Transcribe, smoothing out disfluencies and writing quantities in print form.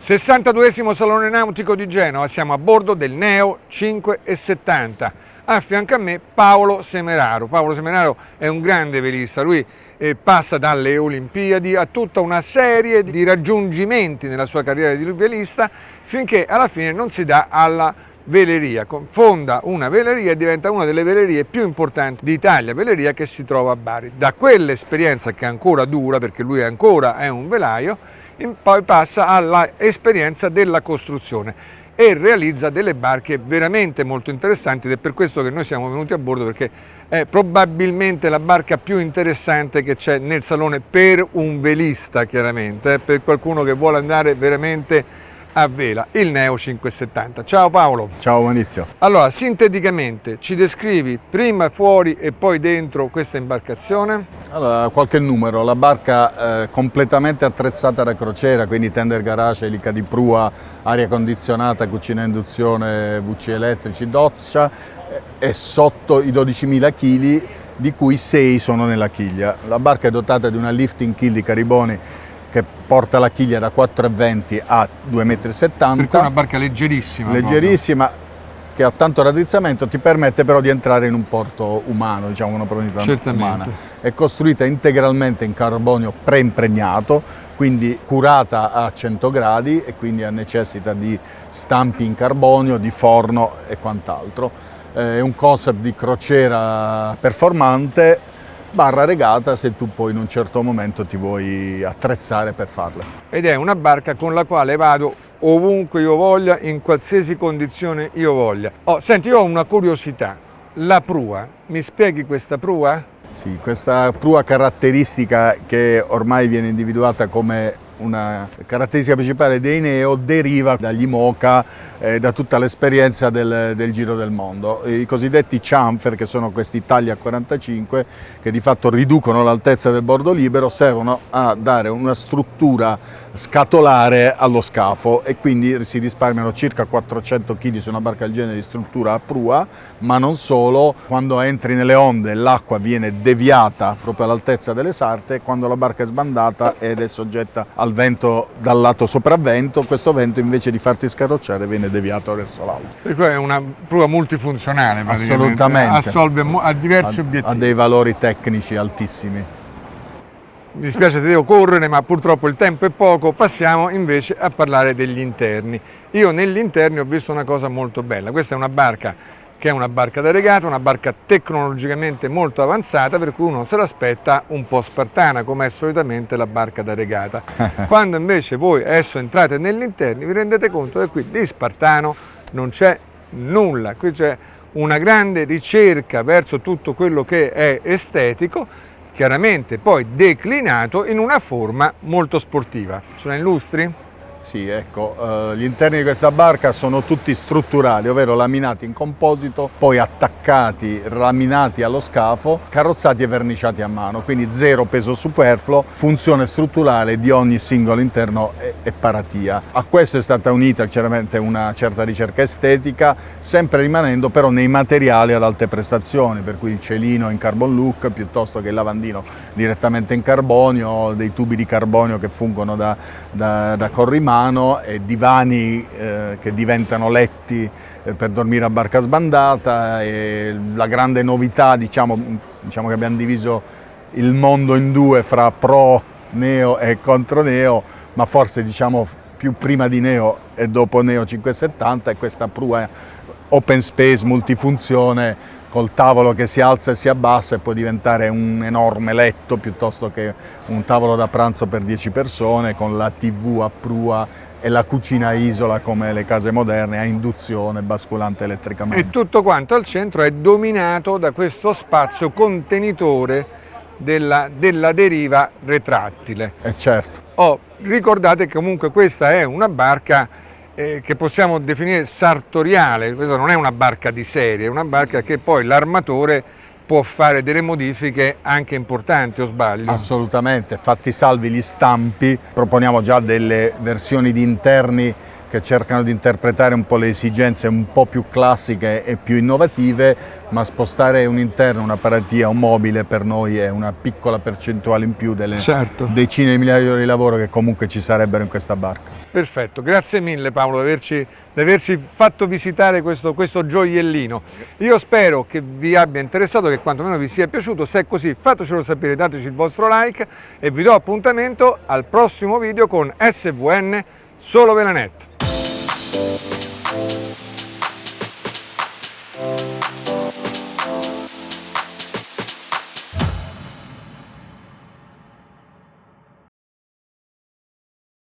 62esimo Salone Nautico di Genova, siamo a bordo del Neo 570. A fianco a me Paolo Semeraro. Paolo Semeraro è un grande velista, lui passa dalle Olimpiadi a tutta una serie di raggiungimenti nella sua carriera di velista finché alla fine non si dà alla veleria. Fonda una veleria e diventa una delle velerie più importanti d'Italia, veleria che si trova a Bari. Da quell'esperienza che ancora dura, perché lui ancora è un velaio, poi passa all'esperienza della costruzione e realizza delle barche veramente molto interessanti ed è per questo che noi siamo venuti a bordo, perché è probabilmente la barca più interessante che c'è nel salone per un velista, chiaramente, per qualcuno che vuole andare veramente a vela, il Neo 570. Ciao Paolo. Ciao Maurizio. Allora, sinteticamente ci descrivi prima fuori e poi dentro questa imbarcazione? Allora, qualche numero: la barca completamente attrezzata da crociera, quindi tender garage, elica di prua, aria condizionata, cucina a induzione, WC elettrici, doccia, e sotto i 12.000 kg, di cui 6 sono nella chiglia. La barca è dotata di una lifting keel di Cariboni che porta la chiglia da 4,20 a 2,70 m. Perché è una barca leggerissima. Leggerissima, proprio, che ha tanto raddrizzamento, ti permette però di entrare in un porto umano, diciamo una profondità umana. È costruita integralmente in carbonio preimpregnato, quindi curata a 100 gradi e quindi necessita di stampi in carbonio, di forno e quant'altro. È un concept di crociera performante barra regata, se tu poi in un certo momento ti vuoi attrezzare per farla. Ed è una barca con la quale vado ovunque io voglia, in qualsiasi condizione io voglia. Senti, io ho una curiosità, la prua, mi spieghi questa prua? Sì, questa prua caratteristica, che ormai viene individuata come una caratteristica principale dei Neo, deriva dagli IMOCA, da tutta l'esperienza del Giro del Mondo. I cosiddetti chamfer, che sono questi tagli a 45, che di fatto riducono l'altezza del bordo libero, servono a dare una struttura scatolare allo scafo e quindi si risparmiano circa 400 kg su una barca del genere di struttura a prua, ma non solo. Quando entri nelle onde l'acqua viene deviata proprio all'altezza delle sarte, quando la barca è sbandata ed è soggetta al vento dal lato sopravvento, questo vento invece di farti scarrocciare viene deviato verso l'alto. Per cui è una prua multifunzionale, assolutamente, assolve a diversi obiettivi. Ha dei valori tecnici altissimi. Mi dispiace se devo correre, ma purtroppo il tempo è poco. Passiamo invece a parlare degli interni. Io negli interni ho visto una cosa molto bella. Questa è una barca che è una barca da regata, una barca tecnologicamente molto avanzata, per cui uno se l'aspetta un po' spartana, come è solitamente la barca da regata. Quando invece voi adesso entrate negli interni vi rendete conto che qui di spartano non c'è nulla. Qui c'è una grande ricerca verso tutto quello che è estetico, chiaramente poi declinato in una forma molto sportiva. Ce la illustri? Sì, ecco, gli interni di questa barca sono tutti strutturali, ovvero laminati in composito, poi attaccati, laminati allo scafo, carrozzati e verniciati a mano, quindi zero peso superfluo, funzione strutturale di ogni singolo interno e paratia. A questo è stata unita chiaramente una certa ricerca estetica, sempre rimanendo però nei materiali ad alte prestazioni, per cui il celino in carbon look piuttosto che il lavandino direttamente in carbonio, dei tubi di carbonio che fungono da corrimano e divani che diventano letti per dormire a barca sbandata. E la grande novità, diciamo che abbiamo diviso il mondo in due fra pro Neo e contro Neo, ma forse diciamo più prima di Neo e dopo Neo 570 è questa prua open space multifunzione col tavolo che si alza e si abbassa e può diventare un enorme letto piuttosto che un tavolo da pranzo per 10 persone, con la TV a prua e la cucina a isola come le case moderne, a induzione basculante elettricamente. E tutto quanto al centro è dominato da questo spazio contenitore della deriva retrattile. Certo. Ricordate che comunque questa è una barca che possiamo definire sartoriale. Questa non è una barca di serie, è una barca che poi l'armatore può fare delle modifiche anche importanti, o sbaglio? Assolutamente, fatti salvi gli stampi, proponiamo già delle versioni di interni che cercano di interpretare un po' le esigenze un po' più classiche e più innovative, ma spostare un interno, una paratia, un mobile per noi è una piccola percentuale in più delle decine di migliaia di ore di lavoro che comunque ci sarebbero in questa barca. Perfetto, grazie mille Paolo di averci fatto visitare questo gioiellino. Io spero che vi abbia interessato, che quantomeno vi sia piaciuto. Se è così fatecelo sapere, dateci il vostro like e vi do appuntamento al prossimo video con SVN Solo Velanet.